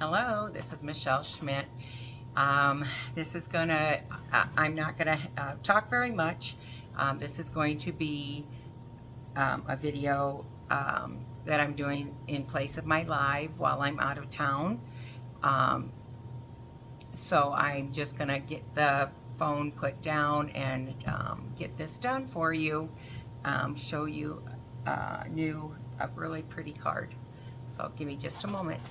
Hello, this is Michelle Schmidt. This is I'm not gonna talk very much. This is going to be a video that I'm doing in place of my live while I'm out of town. Um, so I'm just gonna get the phone put down and get this done for you. Show you a really pretty card. So give me just a moment.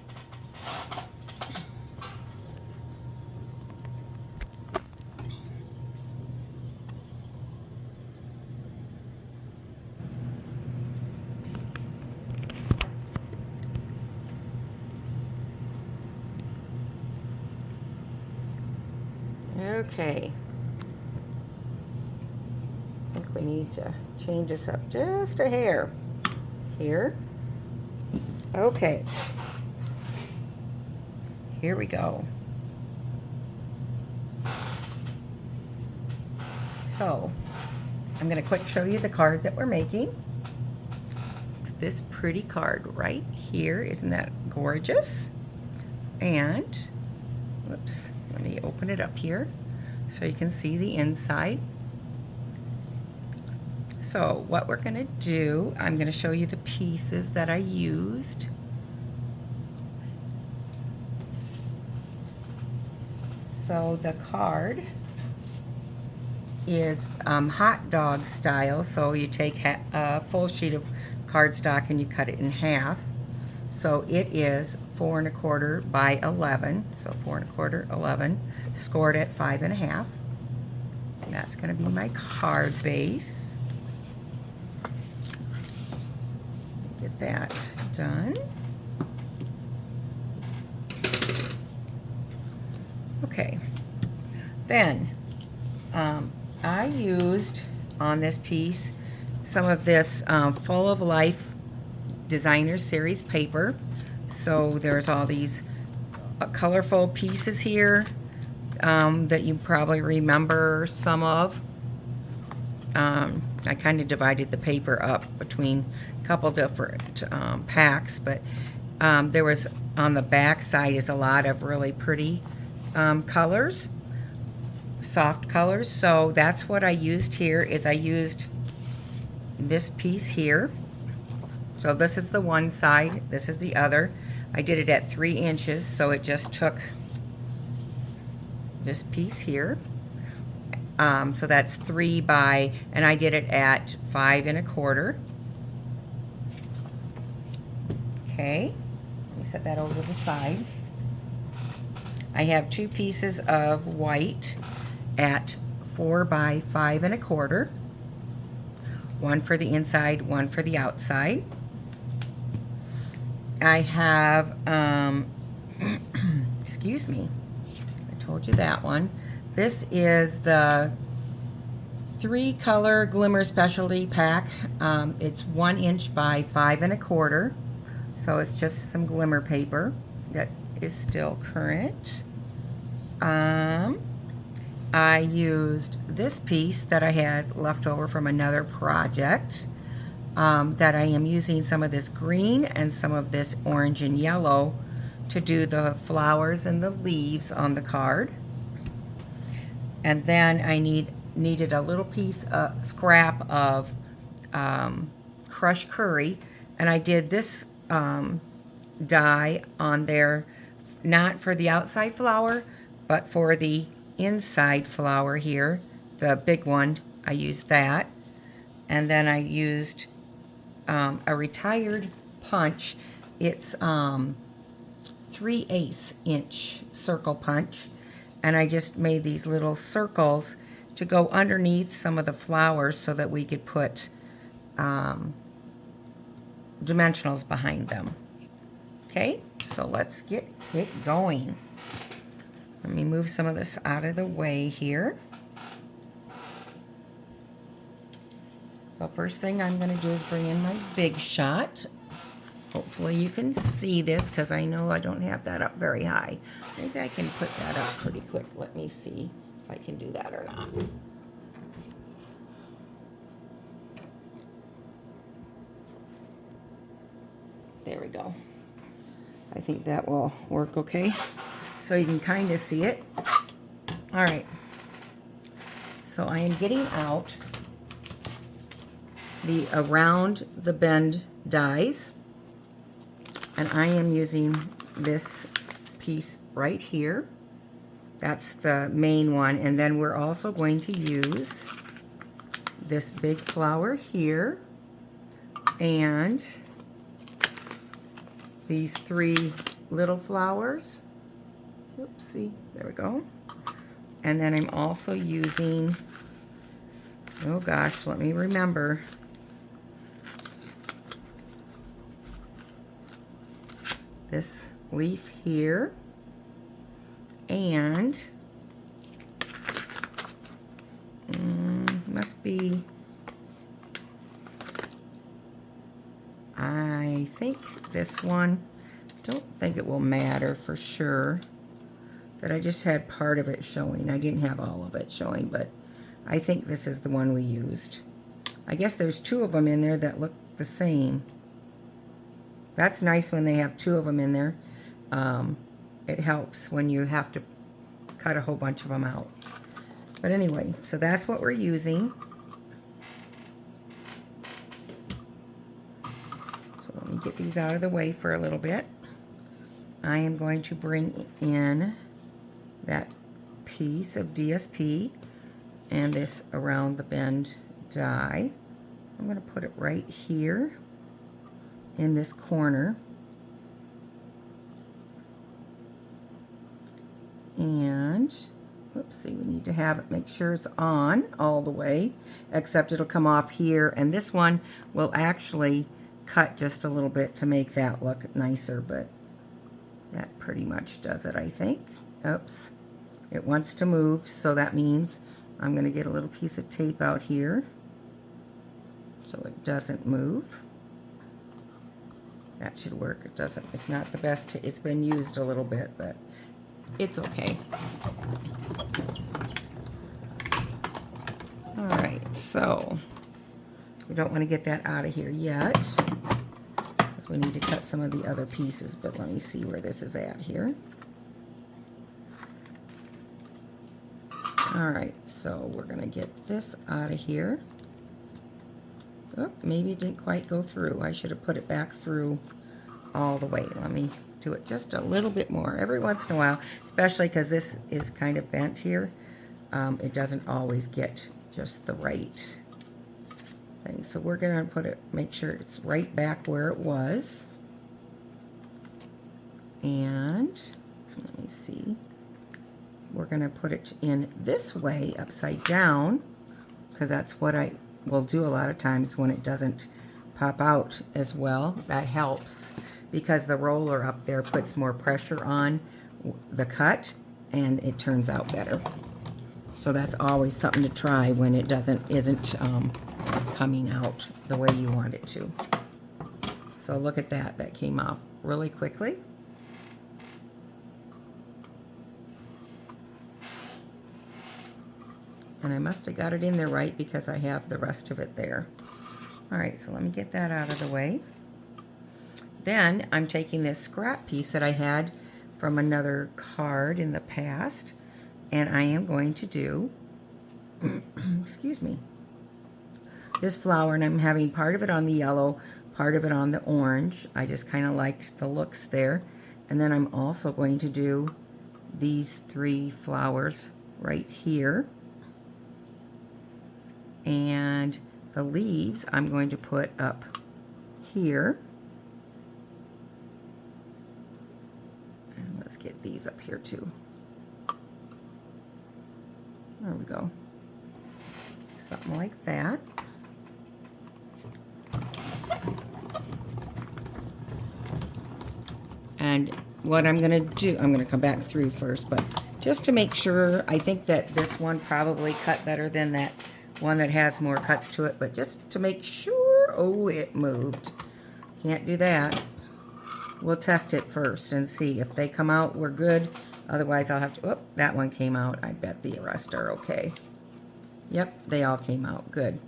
Okay. I think we need to change this up just a hair here. Okay. Here we go. So, I'm going to quick show you the card that we're making. This pretty card right here. Isn't that gorgeous? And, whoops, let me open it up here so you can see the inside. So what we're going to do, I'm going to show you the pieces that I used. So the card is hot dog style, so you take a full sheet of cardstock and you cut it in half. So it is 4 1/4 by 11, so 4 1/4, 11, scored at 5 1/2. And that's going to be my card base. Get that done. Okay, then I used on this piece some of this Full of Life Designer Series paper. So there's all these colorful pieces here that you probably remember some of. I kind of divided the paper up between a couple different packs, but there was on the back side is a lot of really pretty colors, soft colors. So that's what I used here. Is I used this piece here. So this is the one side, this is the other. I did it at 3 inches, so it just took this piece here. So that's 3 by, and I did it at 5 1/4. Okay, let me set that over to the side. I have 2 pieces of white at 4 by 5 1/4. One for the inside, one for the outside. I have, excuse me, I told you that one. This is the 3 color Glimmer Specialty Pack. It's 1 inch by 5 1/4. So it's just some glimmer paper that is still current. I used this piece that I had left over from another project that I am using some of this green and some of this orange and yellow to do the flowers and the leaves on the card. And then I needed a little piece of scrap of crushed curry, and I did this die on there, not for the outside flower, but for the inside flower here, the big one. I used that, and then I used a retired punch. It's 3/8 inch circle punch, and I just made these little circles to go underneath some of the flowers so that we could put dimensionals behind them. Okay, so let's get it going. Let me move some of this out of the way here. So first thing I'm going to do is bring in my Big Shot. Hopefully you can see this because I know I don't have that up very high. Maybe I can put that up pretty quick. Let me see if I can do that or not. There we go. I think that will work okay. So you can kind of see it. All right. So I am getting out the around the bend dies, and I am using this piece right here. That's the main one, and then we're also going to use this big flower here and these 3 little flowers. Oopsie, there we go. And then I'm also using, oh gosh, let me remember. This leaf here, and must be, I think this one, don't think it will matter for sure, that I just had part of it showing. I didn't have all of it showing, but I think this is the one we used. I guess there's 2 of them in there that look the same. That's nice when they have 2 of them in there. It helps when you have to cut a whole bunch of them out. But anyway, so that's what we're using. So let me get these out of the way for a little bit. I am going to bring in that piece of DSP and this around the bend die. I'm going to put it right here in this corner, and whoopsie, we need to have it, make sure it's on all the way, except it'll come off here, and this one will actually cut just a little bit to make that look nicer, but that pretty much does it, I think. Oops, it wants to move, so that means I'm going to get a little piece of tape out here so it doesn't move. That should work. It doesn't, it's not the best, it's been used a little bit, but it's okay. All right, so we don't want to get that out of here yet, because we need to cut some of the other pieces, but let me see where this is at here. All right, so we're going to get this out of here. Oh, maybe it didn't quite go through. I should have put it back through all the way. Let me do it just a little bit more every once in a while, especially because this is kind of bent here. It doesn't always get just the right thing. So we're going to put it, make sure it's right back where it was. And let me see. We're going to put it in this way, upside down, because that's what I will do a lot of times when it doesn't pop out as well. That helps because the roller up there puts more pressure on the cut and it turns out better. So that's always something to try when it isn't coming out the way you want it to. So look at that, that came off really quickly. And I must have got it in there right because I have the rest of it there. All right, so let me get that out of the way. Then I'm taking this scrap piece that I had from another card in the past, and I am going to do, excuse me, this flower, and I'm having part of it on the yellow, part of it on the orange. I just kind of liked the looks there. And then I'm also going to do these 3 flowers right here. And the leaves I'm going to put up here. And let's get these up here too. There we go. Something like that. And what I'm going to do, I'm going to come back through first, but just to make sure, I think that this one probably cut better than that one that has more cuts to it, but just to make sure, oh, it moved. Can't do that. We'll test it first and see if they come out, we're good. Otherwise, I'll have to, oh, that one came out. I bet the rest are okay. Yep, they all came out, good.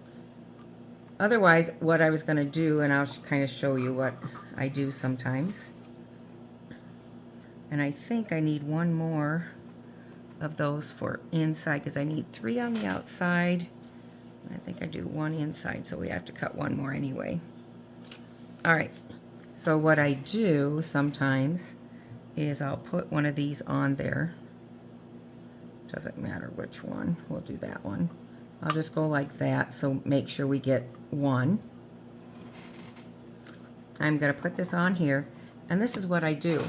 Otherwise, what I was going to do, and I'll kind of show you what I do sometimes. And I think I need one more of those for inside because I need 3 on the outside. I think I do 1 inside, so we have to cut 1 more anyway. All right, so what I do sometimes is I'll put one of these on there. Doesn't matter which one, we'll do that one. I'll just go like that, so make sure we get 1. I'm gonna put this on here, and this is what I do,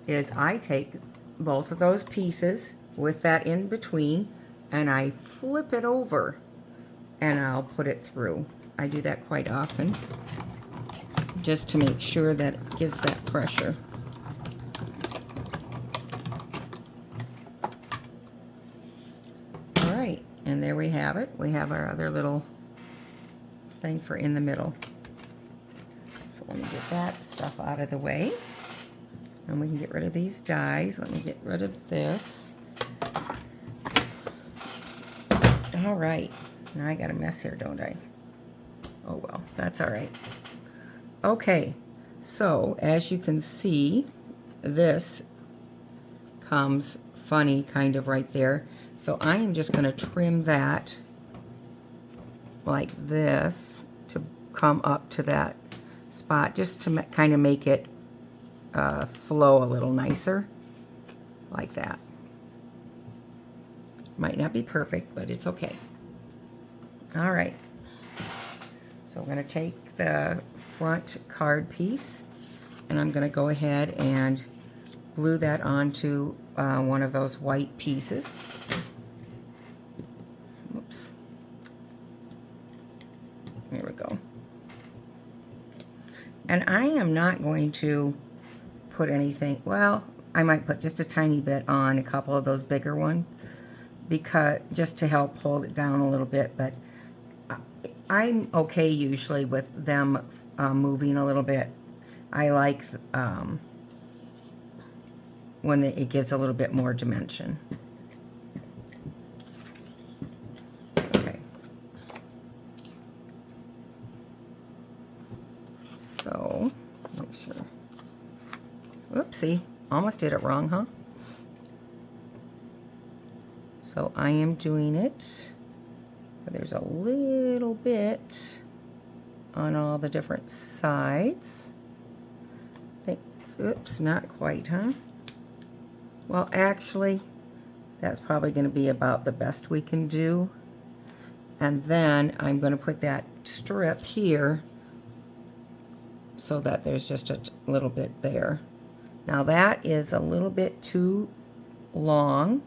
is I take both of those pieces with that in between, and I flip it over, and I'll put it through. I do that quite often, just to make sure that it gives that pressure. All right, and there we have it. We have our other little thing for in the middle. So let me get that stuff out of the way. And we can get rid of these dies. Let me get rid of this. All right, now I got a mess here, don't I? Oh well, that's all right. Okay, so as you can see, this comes funny kind of right there. So I am just going to trim that like this to come up to that spot, just to kind of make it flow a little nicer, like that. Might not be perfect, but it's okay. All right, so we're going to take the front card piece, and I'm going to go ahead and glue that onto one of those white pieces. Oops. There we go. And I am not going to put anything, well, I might put just a tiny bit on a couple of those bigger ones, because just to help hold it down a little bit, but I'm okay usually with them moving a little bit. I like when it gives a little bit more dimension. Okay. So, make sure. Whoopsie, almost did it wrong, huh? So I am doing it. There's a little bit on all the different sides. Oops, not quite, huh? Well, actually, that's probably going to be about the best we can do. And then I'm going to put that strip here so that there's just a little bit there. Now that is a little bit too long.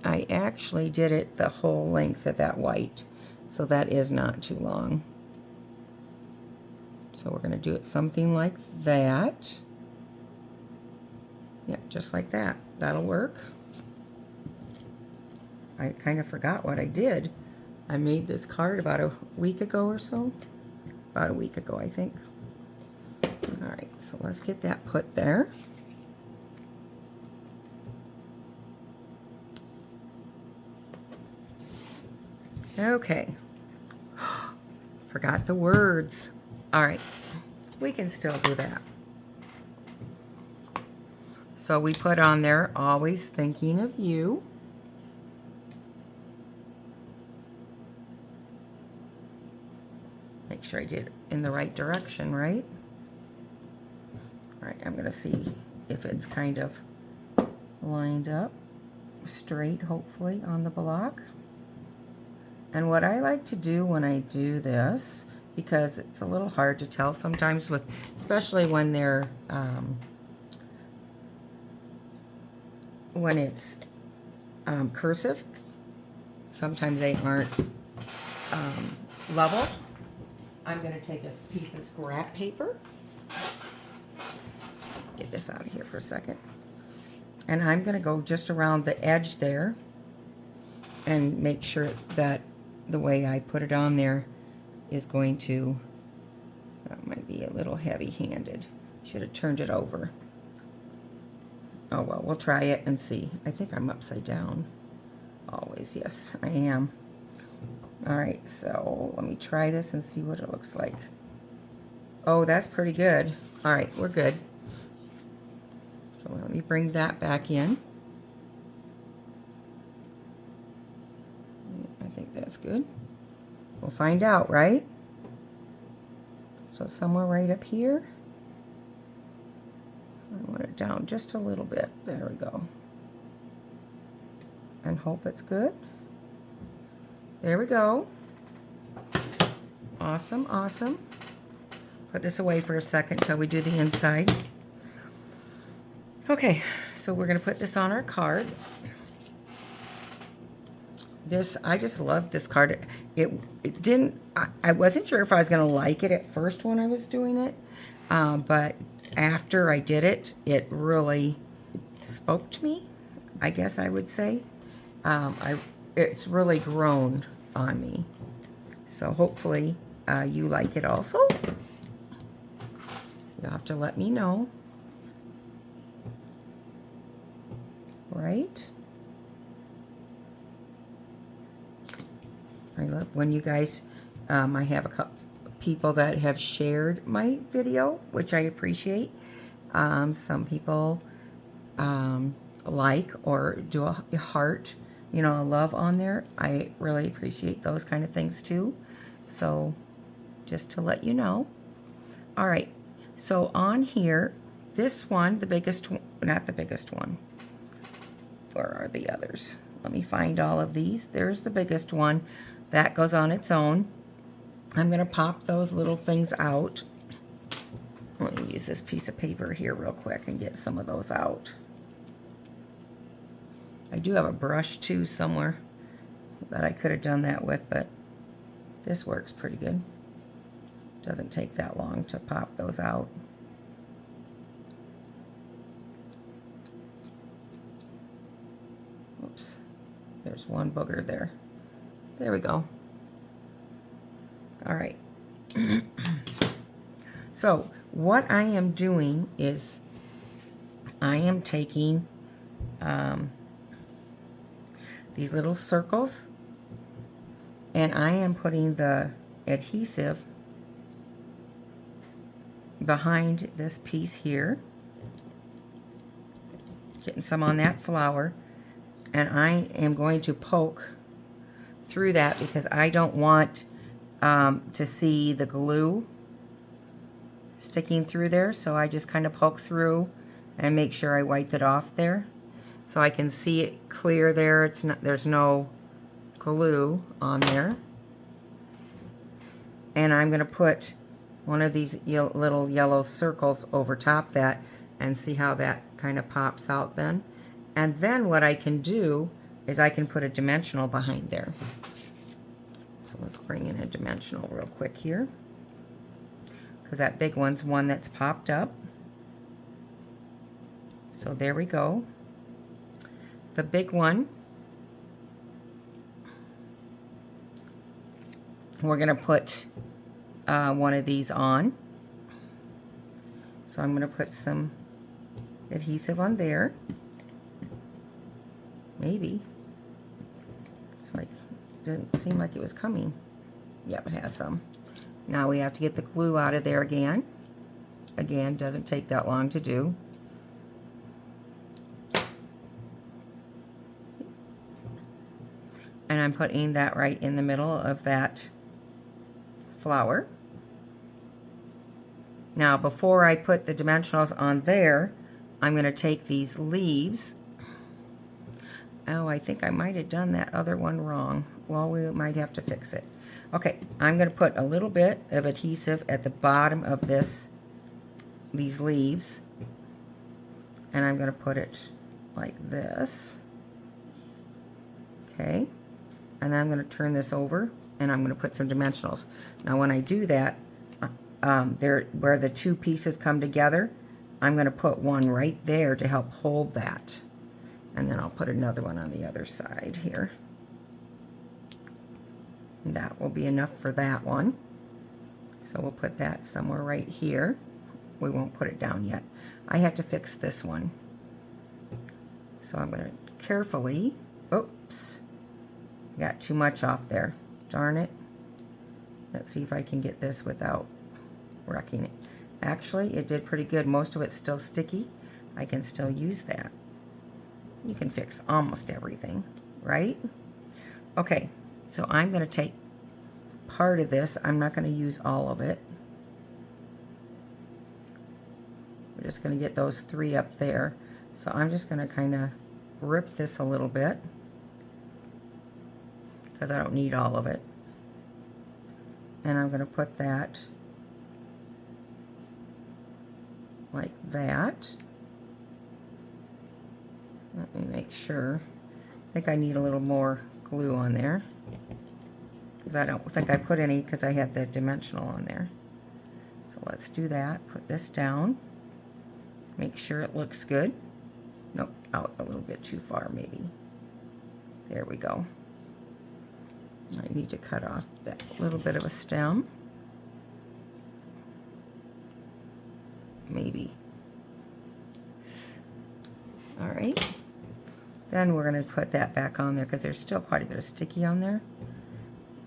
I actually did it the whole length of that white, so that is not too long. So we're going to do it something like that. Yeah, just like that. That'll work. I kind of forgot what I did. I made this card about a week ago or so. About a week ago, I think. All right, so let's get that put there. Okay. Forgot the words. All right, we can still do that. So we put on there, always thinking of you. Make sure I did it in the right direction, right? All right, I'm gonna see if it's kind of lined up straight, hopefully, on the block. And what I like to do when I do this, because it's a little hard to tell sometimes with, especially when they're, when it's cursive, sometimes they aren't level. I'm going to take a piece of scrap paper. Get this out of here for a second. And I'm going to go just around the edge there and make sure that the way I put it on there is going to, that might be a little heavy-handed. Should have turned it over. Oh well, we'll try it and see. I think I'm upside down. Always, yes, I am. All right, so let me try this and see what it looks like. Oh, that's pretty good. All right, we're good. So let me bring that back in. I think that's good. We'll find out, right? So somewhere right up here. I want it down just a little bit. There we go. And hope it's good. There we go. Awesome, awesome. Put this away for a second till we do the inside. Okay, so we're going to put this on our card. This, I just love this card. It didn't, I wasn't sure if I was going to like it at first when I was doing it, but after I did it, it really spoke to me, I guess I would say. It's really grown on me. So hopefully you like it also. You'll have to let me know. Right? I love when you guys, I have a couple people that have shared my video, which I appreciate. Some people like or do a heart, you know, a love on there. I really appreciate those kind of things too. So just to let you know. All right, so on here, this one, the biggest one, not the biggest one. Where are the others? Let me find all of these. There's the biggest one. That goes on its own. I'm going to pop those little things out. Let me use this piece of paper here real quick and get some of those out. I do have a brush too somewhere that I could have done that with, but this works pretty good. Doesn't take that long to pop those out. Oops, there's one booger there. There we go. All right. So what I am doing is I am taking these little circles and I am putting the adhesive behind this piece here, getting some on that flower, and I am going to poke through that because I don't want to see the glue sticking through there, so I just kind of poke through and make sure I wipe it off there so I can see it clear there. It's not, there's no glue on there. And I'm going to put one of these little yellow circles over top that and see how that kind of pops out then. And then what I can do is I can put a dimensional behind there. So let's bring in a dimensional real quick here, because that big one's one that's popped up. So there we go. The big one, we're going to put one of these on. So I'm going to put some adhesive on there. Maybe. It's like, didn't seem like it was coming. Yep, it has some. Now we have to get the glue out of there again. Again, doesn't take that long to do. And I'm putting that right in the middle of that flower. Now, before I put the dimensionals on there, I'm going to take these leaves. Oh, I think I might have done that other one wrong. Well, we might have to fix it. Okay, I'm going to put a little bit of adhesive at the bottom of these leaves. And I'm going to put it like this. Okay. And then I'm going to turn this over and I'm going to put some dimensionals. Now when I do that, there where the two pieces come together, I'm going to put one right there to help hold that. And then I'll put another one on the other side here. And that will be enough for that one. So we'll put that somewhere right here. We won't put it down yet. I have to fix this one. So I'm going to carefully, oops, got too much off there. Darn it. Let's see if I can get this without wrecking it. Actually, it did pretty good. Most of it's still sticky. I can still use that. You can fix almost everything, right? Okay, so I'm going to take part of this. I'm not going to use all of it. We're just going to get those 3 up there. So I'm just going to kind of rip this a little bit because I don't need all of it. And I'm going to put that like that. Let me make sure. I think I need a little more glue on there because I don't think I put any because I had the dimensional on there. So let's do that. Put this down. Make sure it looks good. Nope, out a little bit too far maybe. There we go. I need to cut off that little bit of a stem. Maybe. All right. Then we're going to put that back on there because there's still quite a bit of sticky on there.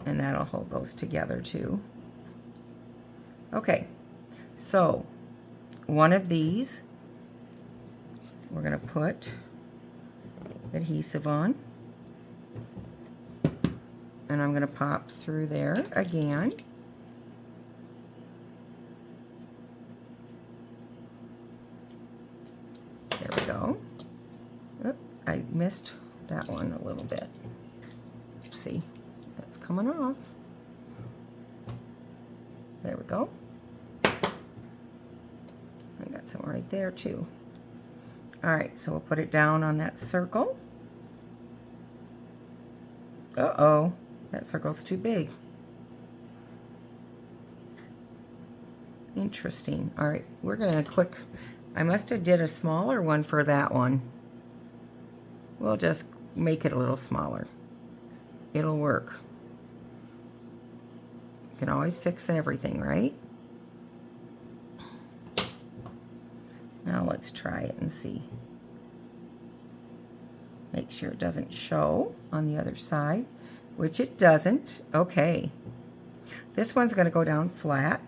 And that'll hold those together too. Okay. So, one of these, we're going to put adhesive on. And I'm going to pop through there again. There we go. Oop, I missed that one a little bit. See, that's coming off. There we go. I got some right there too. All right, so we'll put it down on that circle. Uh-oh, that circle's too big. Interesting. All right, we're gonna I must have did a smaller one for that one. We'll just make it a little smaller. It'll work. You can always fix everything, right? Now let's try it and see. Make sure it doesn't show on the other side, which it doesn't. Okay. This one's going to go down flat.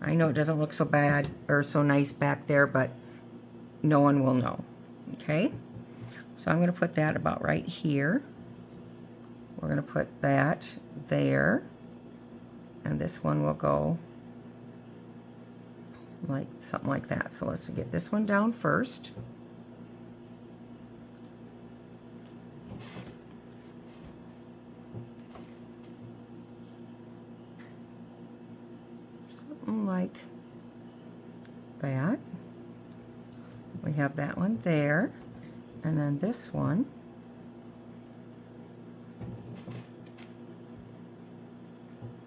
I know it doesn't look so bad or so nice back there, but no one will know. Okay? So I'm going to put that about right here. We're going to put that there. And this one will go like something like that. So let's get this one down first. Something like that. We have that one there. And then this one.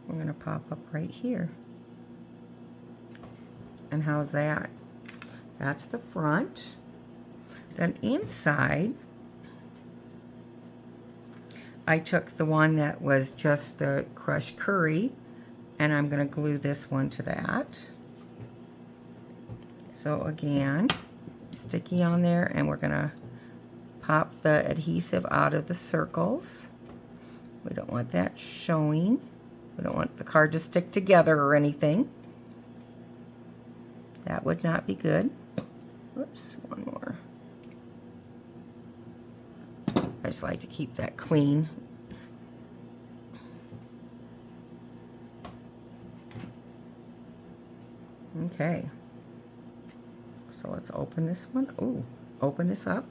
We're going to pop up right here. And how's that? That's the front. Then inside, I took the one that was just the crushed curry, and I'm going to glue this one to that. So again, sticky on there, and we're going to pop the adhesive out of the circles. We don't want that showing. We don't want the card to stick together or anything. That would not be good. Whoops, one more. I just like to keep that clean. Okay. So let's open this one. Ooh, open this up.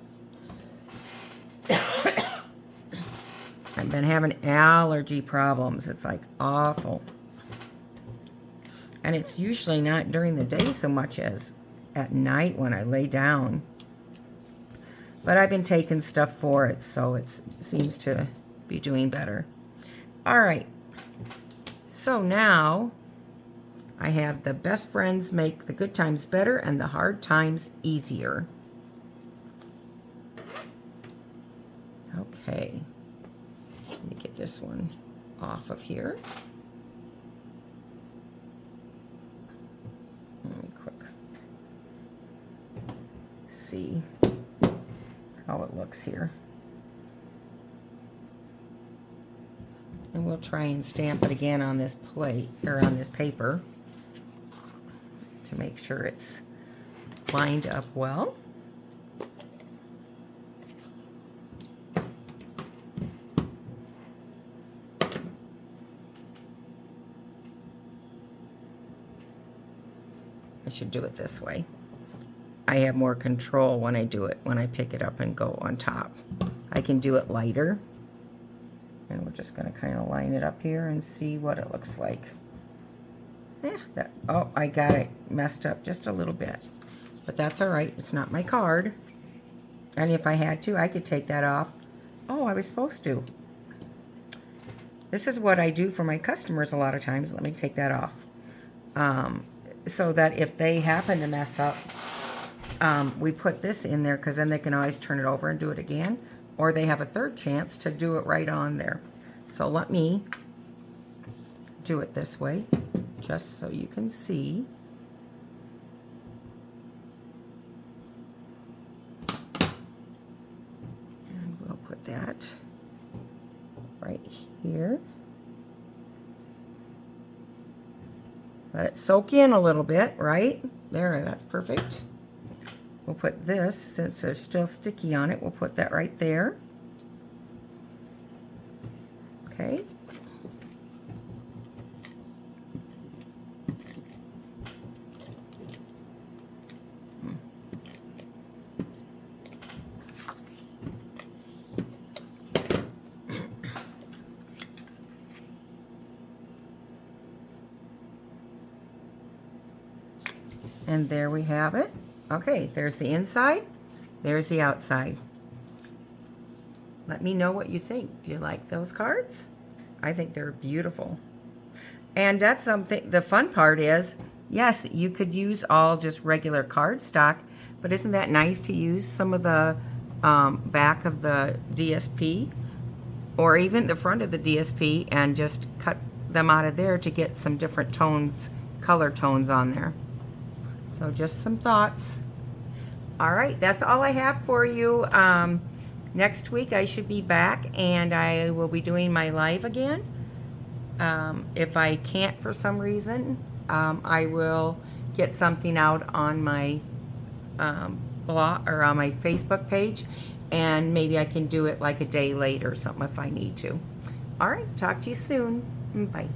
I've been having allergy problems. It's like awful. And it's usually not during the day so much as at night when I lay down. But I've been taking stuff for it, so it seems to be doing better. All right. So now I have the best friends make the good times better and the hard times easier. Okay. Let me get this one off of here. Let me quick see how it looks here. try and stamp it again on this plate, or on this paper, to make sure it's lined up well. I should do it this way. I have more control when I do it, when I pick it up and go on top. I can do it lighter. And we're just going to kind of line it up here and see what it looks like. Yeah, oh, I got it messed up just a little bit. But that's all right. It's not my card. And if I had to, I could take that off. Oh, I was supposed to. This is what I do for my customers a lot of times. Let me take that off. So that if they happen to mess up, we put this in there, because then they can always turn it over and do it again. Or they have a third chance to do it right on there. So let me do it this way, just so you can see. And we'll put that right here. Let it soak in a little bit, right? There, that's perfect. We'll put this, since there's still sticky on it, we'll put that right there. Okay. And there we have it. Okay, there's the inside, there's the outside. Let me know what you think. Do you like those cards? I think they're beautiful. And that's something, the fun part is, yes, you could use all just regular cardstock, but isn't that nice to use some of the back of the DSP, or even the front of the DSP, and just cut them out of there to get some different tones, color tones on there. So just some thoughts. All right, that's all I have for you. Next week I should be back, and I will be doing my live again. If I can't for some reason, I will get something out on my blog, or on my Facebook page, and maybe I can do it like a day late or something if I need to. All right, talk to you soon. Bye.